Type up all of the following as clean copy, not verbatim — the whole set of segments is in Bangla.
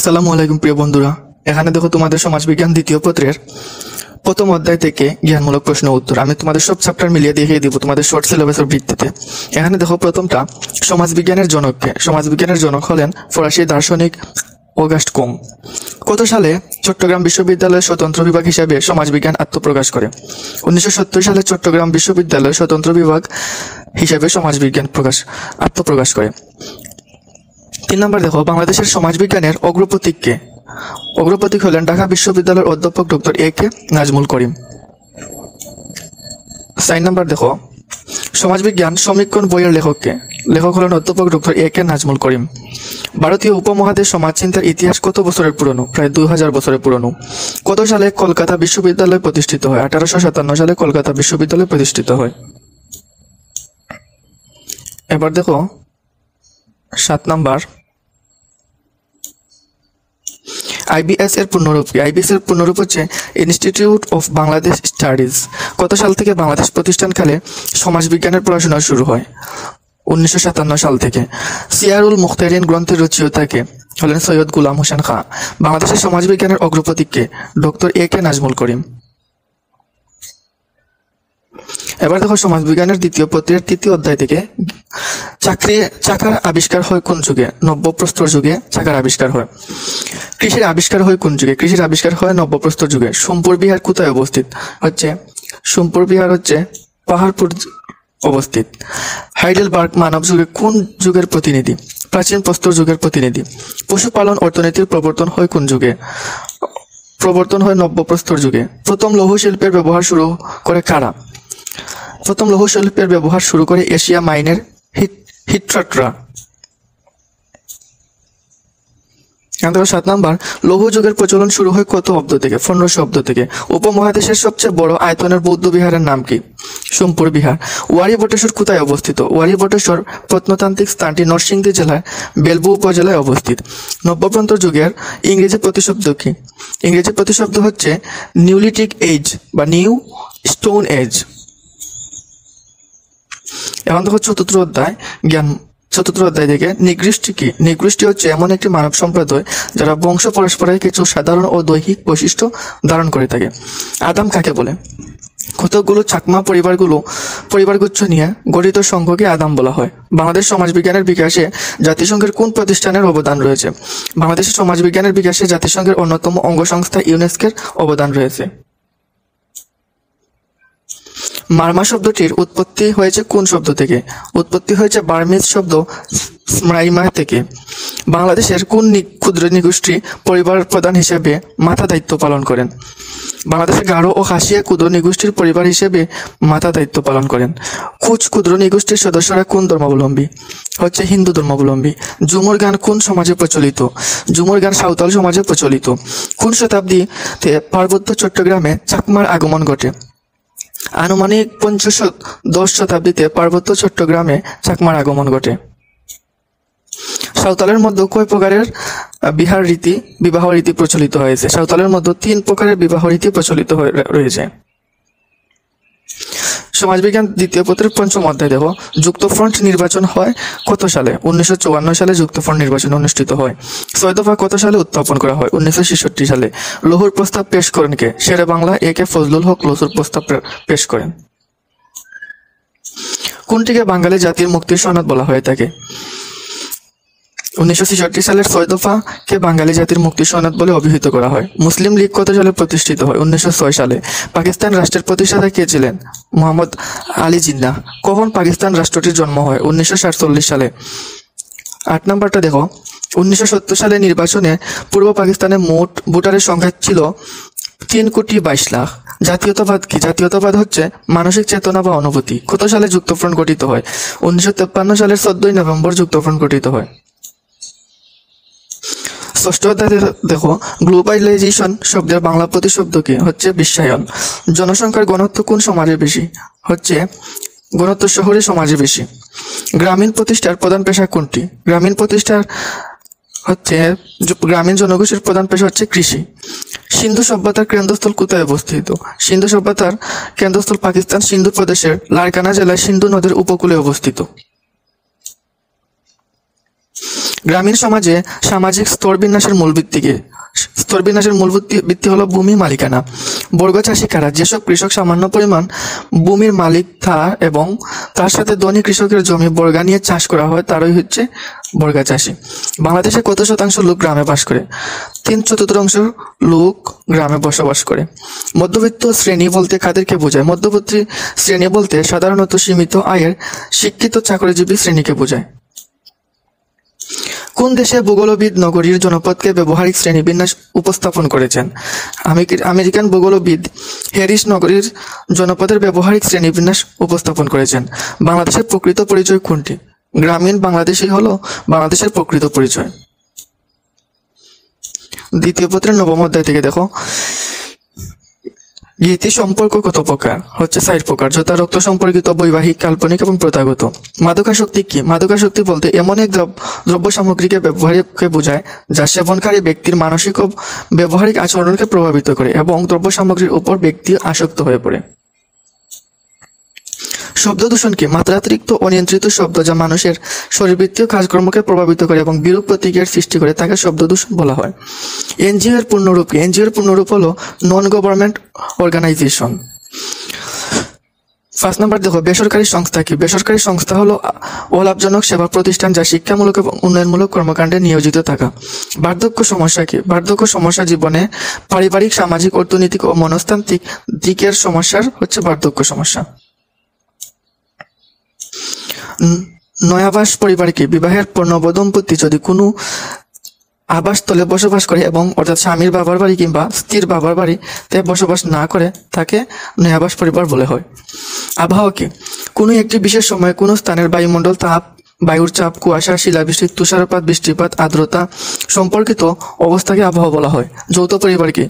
আসসালামু আলাইকুম প্রিয় বন্ধুরা, এখানে দেখো তোমাদের সমাজবিজ্ঞান দ্বিতীয় পত্রের প্রথম অধ্যায় থেকে জ্ঞানমূলক প্রশ্ন উত্তর। আমি তোমাদের সব চ্যাপ্টার মিলিয়ে দেখিয়ে দিব তোমাদের শর্ট সিলেবাসের ভিত্তিতে। এখানে দেখো প্রথমটা সমাজবিজ্ঞানের জনককে। সমাজবিজ্ঞানের জনক হলেন ফরাসি দার্শনিক অগাস্ট কোম। কত সালে চট্টগ্রাম বিশ্ববিদ্যালয়ের স্বতন্ত্র বিভাগ হিসেবে সমাজবিজ্ঞান আত্মপ্রকাশ করে? 1970 সালে চট্টগ্রাম বিশ্ববিদ্যালয়ের স্বতন্ত্র বিভাগ হিসেবে সমাজবিজ্ঞান আত্মপ্রকাশ করে। 3 নম্বর দেখো বাংলাদেশের সমাজবিজ্ঞানের অগ্রপথিক কে? অগ্রপথিক হলেন ঢাকা বিশ্ববিদ্যালয়ের অধ্যাপক ডক্টর এ কে নাজমুল করিম। 4 নম্বর দেখো সমাজবিজ্ঞান সমীক্ষণ বইয়ের লেখক কে? লেখক হলেন অধ্যাপক ডক্টর এ কে নাজমুল করিম। ভারতীয় উপমহাদেশ সমাজচিন্তার ইতিহাস কত বছরের পুরনো? প্রায় 2000 বছরের পুরনো। কত সালে কলকাতা বিশ্ববিদ্যালয় প্রতিষ্ঠিত হয়? 1857 সালে কলকাতা বিশ্ববিদ্যালয় প্রতিষ্ঠিত হয়। এবার দেখো 7 নম্বর আইবিএস এর পূর্ণরূপ কি? আইবিএস এর পূর্ণরূপ হচ্ছে ইনস্টিটিউট অফ বাংলাদেশ স্টাডিজ। কত সাল থেকে বাংলাদেশ প্রতিষ্ঠানকালে সমাজবিজ্ঞানের পড়াশোনা শুরু হয়? 1957 সাল থেকে। সিয়ারুল মুখতারিন গ্রন্থের রচয়িতা কে? হলেন সৈয়দ গোলাম হোসেন খাঁ। বাংলাদেশের সমাজবিজ্ঞানের অগ্রপথিক কে? ডক্টর এ কে নাজমুল করিম। এবার দেখো সমাজবিজ্ঞানের দ্বিতীয় পত্রের 3য় অধ্যায় থেকে চাকার আবিষ্কার হয় কোন যুগে? নব্যপ্রস্তর যুগে চাকার আবিষ্কার হয়। কৃষির আবিষ্কার হয় কোন যুগে? কৃষির আবিষ্কার হয় নব্যপ্রস্তর যুগে। সোমপুর বিহার কোথায় অবস্থিত? সোমপুর বিহার পাহাড়পুর অবস্থিত। হাইডেলবার্গ মানব যুগে কোন যুগের প্রতিনিধি? প্রাচীন প্রস্তর যুগের প্রতিনিধি। পশুপালন অর্থনীতির প্রবর্তন হয় কোন যুগে? প্রবর্তন হয় নব্যপ্রস্তর যুগে। প্রথম লৌহ শিল্পের ব্যবহার শুরু করে কারা? প্রথম লৌহ শিল্পের ব্যবহার শুরু করে এশিয়া মাইনের হিট্রাটরা। 7 নম্বর লৌহ যুগের প্রচলন শুরু হয় কত অব্দ থেকে? 1500 অব্দ থেকে। উপমহাদেশের সবচেয়ে বড় আয়তনের বৌদ্ধ বিহারের নাম কি? সোমপুর বিহার। ওয়ারী বটেশ্বর কোথায় অবস্থিত? ওয়ারী বটেশ্বর প্রত্নতান্ত্রিক স্থানটি নরসিংদী জেলার বেলবু উপজেলায় অবস্থিত। নব্যপ্রস্তর যুগের ইংরেজি প্রতিশব্দ কি? ইংরেজি প্রতিশব্দ হচ্ছে নিউলিথিক এজ বা নিউ স্টোন এজ। এখন দেখো চতুর্থ অধ্যায় থেকে নিগৃষ্টি কি? নিগৃষ্টি হচ্ছে এমন একটি মানব সম্প্রদায় যারা বংশ পরস্পরের কিছু সাধারণ ও দৈহিক বৈশিষ্ট্য ধারণ করে থাকে। আদাম কাকে বলে? কতগুলো চাকমা পরিবারগুচ্ছ নিয়ে গঠিত সংঘকে আদাম বলা হয়। বাংলাদেশ সমাজবিজ্ঞানের বিকাশে জাতিসংঘের কোন প্রতিষ্ঠানের অবদান রয়েছে? বাংলাদেশের সমাজবিজ্ঞানের বিকাশে জাতিসংঘের অন্যতম অঙ্গ সংস্থা ইউনেস্কোর অবদান রয়েছে। মারমা শব্দটির উৎপত্তি হয়েছে কোন শব্দ থেকে? উৎপত্তি হয়েছে বার্মিজ শব্দ স্মরাইমা থেকে। বাংলাদেশের কোন ক্ষুদ্র নিগোষ্ঠী পরিবার প্রধান হিসেবে মাথা দায়িত্ব পালন করেন? বাংলাদেশের গারো ও খাসিয়া ক্ষুদ্র নিগোষ্ঠীর পরিবার হিসেবে মাথা দায়িত্ব পালন করেন। কুচ ক্ষুদ্র নিগোষ্ঠীর সদস্যরা কোন ধর্মাবলম্বী? হিন্দু ধর্মাবলম্বী। ঝুমুর গান কোন সমাজে প্রচলিত? ঝুমুর গান সাঁওতাল সমাজে প্রচলিত। কোন শতাব্দীতে পার্বত্য চট্টগ্রামে চাকমার আগমন ঘটে? আনুমানিক 1510 শতাব্দীতে পার্বত্য চট্টগ্রামে চাকমার আগমন ঘটে। সাঁওতালের মধ্যে কয় প্রকারের বিবাহ রীতি প্রচলিত হয়েছে? সাঁওতালের মধ্যে 3 প্রকারের বিবাহ রীতি প্রচলিত রয়েছে। সমাজবিজ্ঞান দ্বিতীয় পত্রের 5ম অধ্যায় দেখো যুক্তফ্রন্ট নির্বাচন হয় কত সালে? 1954 সালে যুক্তফ্রন্ট নির্বাচন অনুষ্ঠিত হয়। 6 দফা কত সালে উত্থাপন করা হয়? 1966 সালে। লৌহর প্রস্তাব পেশ করেন কে? শেরে বাংলা এ কে ফজলুল হক লৌহর প্রস্তাব পেশ করেন। কোনটিকে বাঙালি জাতির মুক্তির সনদ বলা হয়ে থাকে? 1966 সালের 6 দফাকে বাঙালি জাতির মুক্তির সনদ বলে অভিহিত করা হয়। মুসলিম লীগ কত সালে প্রতিষ্ঠিত হয়? 1906 সালে। পাকিস্তান রাষ্ট্রের প্রতিষ্ঠাতা কে ছিলেন? মোহাম্মদ আলী জিন্নাহ। কখন পাকিস্তান রাষ্ট্রটির জন্ম হয়? 1947 সালে। 8 নম্বরটা দেখো 1970 সালে নির্বাচনে পূর্ব পাকিস্তানে মোট ভোটারের সংখ্যা ছিল 3,22,00,000। জাতীয়তাবাদ কি? জাতীয়তাবাদ হচ্ছে মানসিক চেতনা বা অনুভূতি। কত সালে যুক্তফ্রন্ট গঠিত হয়? 1953 সালের 14 নভেম্বর যুক্তফ্রন্ট গঠিত হয়। 6ষ্ঠ অধ্যায় দেখো গ্লোবালাইজেশন শব্দের বাংলা প্রতিশব্দ কি? বিশ্বায়ন। জনসংখ্যার ঘনত্ব কোন সমাজে বেশি? ঘনত্ব শহরে সমাজে বেশি। গ্রামীণ প্রতিষ্ঠার প্রধান পেশা কোনটি? গ্রামীণ জনগোষ্ঠীর প্রধান পেশা কৃষি। সিন্ধু সভ্যতার কেন্দ্রস্থল কোথায় অবস্থিত? সিন্ধু সভ্যতার কেন্দ্রস্থল পাকিস্তান সিন্ধু প্রদেশের লারকানা জেলায় সিন্ধু নদের উপকূলে অবস্থিত। গ্রামীণ সমাজে সামাজিক স্তরবিন্যাসের মূল ভিত্তি হলো ভূমি মালিকানা। বর্গ চাষী কারা? যেসব কৃষক সামান্য পরিমাণ ভূমির মালিক এবং তার সাথে ধনী কৃষকের জমি বর্গা নিয়ে চাষ করা হয় তারই হচ্ছে বর্গা চাষী। বাংলাদেশে কত শতাংশ লোক গ্রামে বাস করে? 3/4 লোক গ্রামে বসবাস করে। মধ্যবিত্ত শ্রেণী বলতে কাদেরকে বোঝায়? মধ্যবর্তী শ্রেণী বলতে সাধারণত সীমিত আয়ের শিক্ষিত চাকরিজীবী শ্রেণীকে বোঝায়। কোন দেশে ভূগোলবিদ নগরীর জনপদকে ব্যবহারিক শ্রেণীবিন্যাস উপস্থাপন করেছেন? আমেরিকান ভূগোলবিদ হ্যারিস নগরীর জনপদের ব্যবহারিক শ্রেণীবিন্যাস উপস্থাপন করেছেন। বাংলাদেশের প্রকৃত পরিচয় কোনটি? গ্রামীণ বাংলাদেশই হলো বাংলাদেশের প্রকৃত পরিচয়। দ্বিতীয় পত্রের 9ম অধ্যায় থেকে দেখো, গীতি সম্পর্ক কত প্রকার? হচ্ছে 4 প্রকার, যথা রক্ত সম্পর্কিত, বৈবাহিক, কাল্পনিক এবং প্রথাগত। মাদকাসক্তি কি? মাদকাসক্তি বলতে এমন এক দ্রব্য সামগ্রীকে ব্যবহারকে বোঝায় যা সেবনকারী ব্যক্তির মানসিক ও ব্যবহারিক আচরণকে প্রভাবিত করে এবং দ্রব্য সামগ্রীর উপর ব্যক্তি আসক্ত হয়ে পড়ে। শব্দ দূষণ কি? মাত্রাতিরিক্ত অনিয়ন্ত্রিত শব্দ যা মানুষের শরীরবৃত্তীয় কাজকর্মকে প্রভাবিত করে এবং বিরূপ প্রতিক্রিয়ার সৃষ্টি করে তাকে শব্দ দূষণ বলা হয়। এনজিও এর পূর্ণরূপ কি? এনজিও এর পূর্ণরূপ হলো নন গভর্নমেন্ট অর্গানাইজেশন। 5 নম্বর দেখো, বেসরকারি সংস্থা কি? বেসরকারি সংস্থা হলো অলাভজনক সেবা প্রতিষ্ঠান যা শিক্ষামূলক এবং উন্নয়নমূলক কর্মকাণ্ডে নিয়োজিত থাকা। বার্ধক্য সমস্যা কি? বার্ধক্য সমস্যা জীবনে পারিবারিক, সামাজিক, অর্থনৈতিক ও মনস্তান্ত্রিক দিকের সমস্যার হচ্ছে বার্ধক্য সমস্যা। নয়াবাস পরিবার কি? বিবাহের পর নবদম্পতি যদি কোনো আবাসস্থলে বসবাস করে এবং অর্থাৎ স্বামীর বাবার বাড়ি কিংবা স্ত্রীর বাবার বাড়িতে বসবাস না করে তাকে নয়াবাস পরিবার বলে হয়। আবহাওয়া কি? কোনো একটি বিশেষ সময়ে কোনো স্থানের বায়ুমণ্ডল, তাপ, বায়ুর চাপ, কুয়াশা, শিলাবৃষ্টি, তুষারপাত, বৃষ্টিপাত, আর্দ্রতা সম্পর্কিত অবস্থাকে আবহাওয়া বলা হয়। যৌথ পরিবার কি?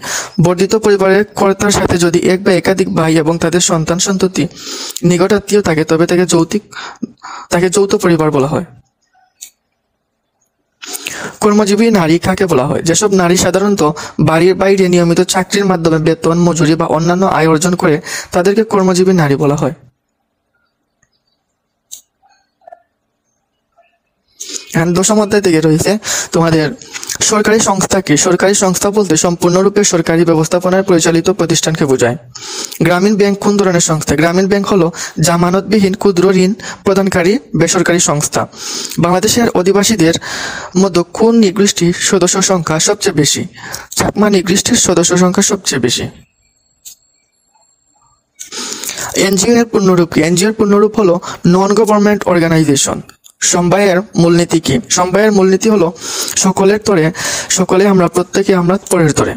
বর্ধিত পরিবারের কর্তার সাথে যদি এক বা একাধিক ভাই এবং তাদের সন্তান সন্ততি নিকটাত্মীয় থাকে তবে তাকে যৌথ পরিবার বলা হয়। কর্মজীবী নারী কাকে বলা হয়? যেসব নারী সাধারণত বাড়ির বাইরে নিয়মিত চাকরির মাধ্যমে বেতন, মজুরি বা অন্যান্য আয় অর্জন করে তাদেরকে কর্মজীবী নারী বলা হয়। 10ম অধ্যায় থেকে রয়েছে তোমাদের সরকারি সংস্থা কি? সরকারি সংস্থা বলতে সম্পূর্ণরূপে সরকারি ব্যবস্থাপনায় পরিচালিত প্রতিষ্ঠানকে বোঝায়। গ্রামীণ ব্যাংক কোন ধরনের সংস্থা? গ্রামীণ ব্যাংক হলো জামানতবিহীন ক্ষুদ্র ঋণ প্রদানকারী বেসরকারি সংস্থা। বাংলাদেশের অধিবাসীদের মধ্যে কোন নৃগোষ্ঠীর সদস্য সংখ্যা সবচেয়ে বেশি? চাকমা নৃগোষ্ঠীর সদস্য সংখ্যা সবচেয়ে বেশি। এনজিও এর পূর্ণরূপ কি? এনজিও এর পূর্ণরূপ হলো নন গভর্নমেন্ট অর্গানাইজেশন। সমবায়ের মূলনীতি কি? সমবায়ের মূলনীতি হলো সকলের তরে সকলে আমরা, প্রত্যেকে আমরা, পরের তরে।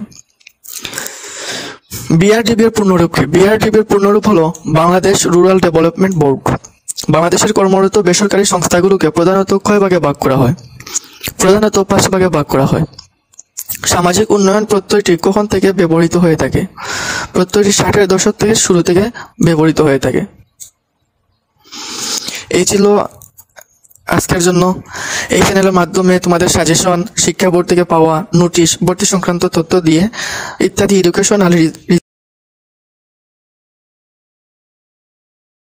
বিআরডিবি এর পূর্ণরূপ কি? বিআরডিবি এর পূর্ণরূপ হলো বাংলাদেশ রুরাল ডেভেলপমেন্ট বোর্ড। বাংলাদেশের কর্মরত বেসরকারি সংস্থাগুলোকে প্রধানত কয় ভাগে ভাগ করা হয়? প্রধানত 5 ভাগে ভাগ করা হয়। সামাজিক উন্নয়ন প্রত্যয়টি কখন থেকে ব্যবহৃত হয়ে থাকে? প্রত্যয়টি 60-এর দশক থেকে শুরু থেকে ব্যবহৃত হয়ে থাকে। এই ছিল আজকের জন্য। এই চ্যানেলের মাধ্যমে তোমাদের সাজেশন, শিক্ষা বোর্ড থেকে পাওয়া নোটিশ, ভর্তি সংক্রান্ত তথ্য দিয়ে ইত্যাদি এডুকেশনাল